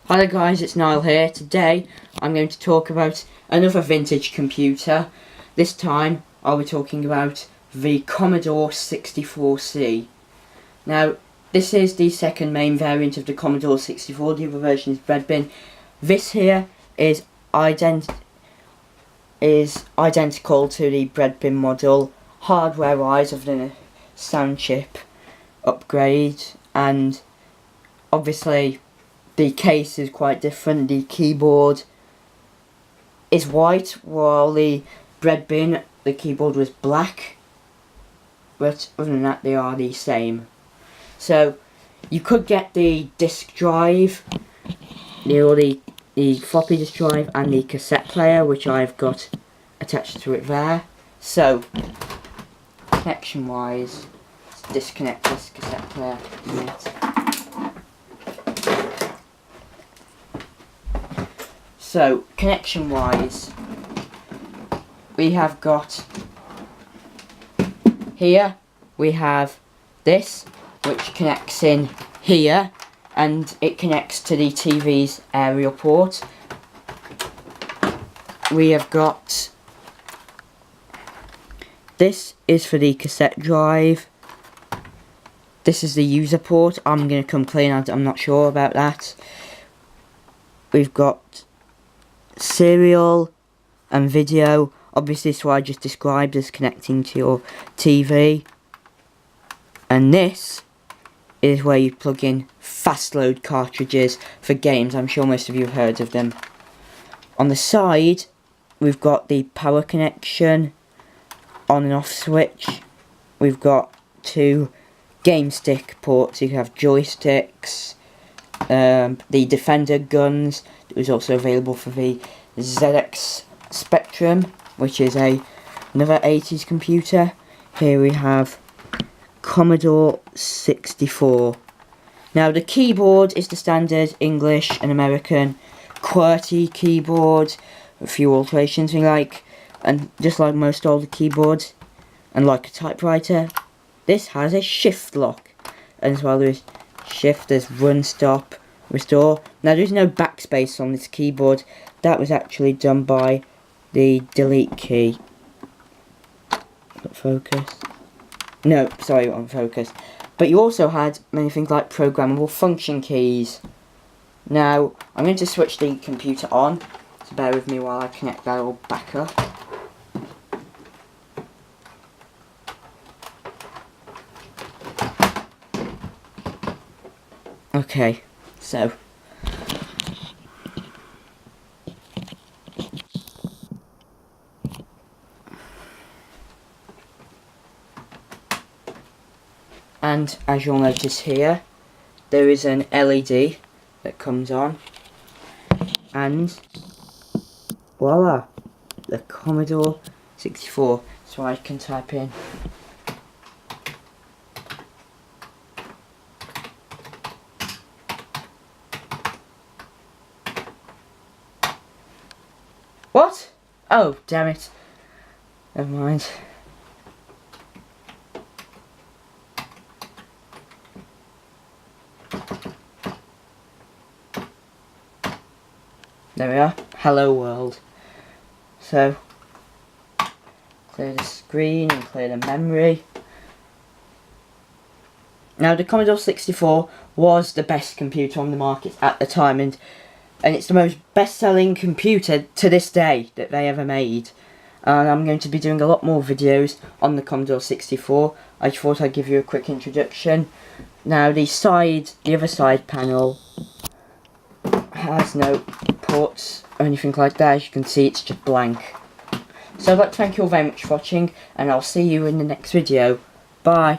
Hello guys, it's Niall here. Today I'm going to talk about another vintage computer. This time I'll be talking about the Commodore 64C. Now this is the second main variant of the Commodore 64, the other version is bread bin. This here is identical to the bread bin model, hardware wise, other than a sound chip upgrade, and obviously the case is quite different. The keyboard is white, while the bread bin, the keyboard was black. But other than that, they are the same. So you could get the disk drive, the floppy disk drive, and the cassette player, which I've got attached to it there. So connection wise, let's disconnect this cassette player a minute. So, connection wise, we have got here, we have this, which connects in here, and it connects to the TV's aerial port. We have got, this is for the cassette drive. This is the user port. I'm going to come clean, I'm not sure about that. We've got serial and video. Obviously this is what I just described as connecting to your TV. And this is where you plug in fast load cartridges for games. I'm sure most of you have heard of them. On the side we've got the power connection, on and off switch. We've got two game stick ports. You have joysticks, the Defender guns. It was also available for the ZX Spectrum, which is another 80s computer. Here we have Commodore 64. Now the keyboard is the standard English and American QWERTY keyboard, a few alterations we like, and just like most older keyboards, and like a typewriter, this has a shift lock, and as well there is shift, there's run, stop, restore. Now there's no backspace on this keyboard. That was actually done by the delete key. Not focus. No, sorry, on focus. But you also had many things like programmable function keys. Now I'm going to switch the computer on, so bear with me while I connect that all back up. Okay, so and as you'll notice here, there is an LED that comes on, and voila, the Commodore 64. So I can type in what? Oh, damn it. Never mind. There we are. Hello world. So, clear the screen and clear the memory. Now the Commodore 64 was the best computer on the market at the time, and it's the most best-selling computer to this day that they ever made. And I'm going to be doing a lot more videos on the Commodore 64. I just thought I'd give you a quick introduction. Now the other side panel has no ports or anything like that. As you can see, it's just blank. So I'd like to thank you all very much for watching, and I'll see you in the next video. Bye.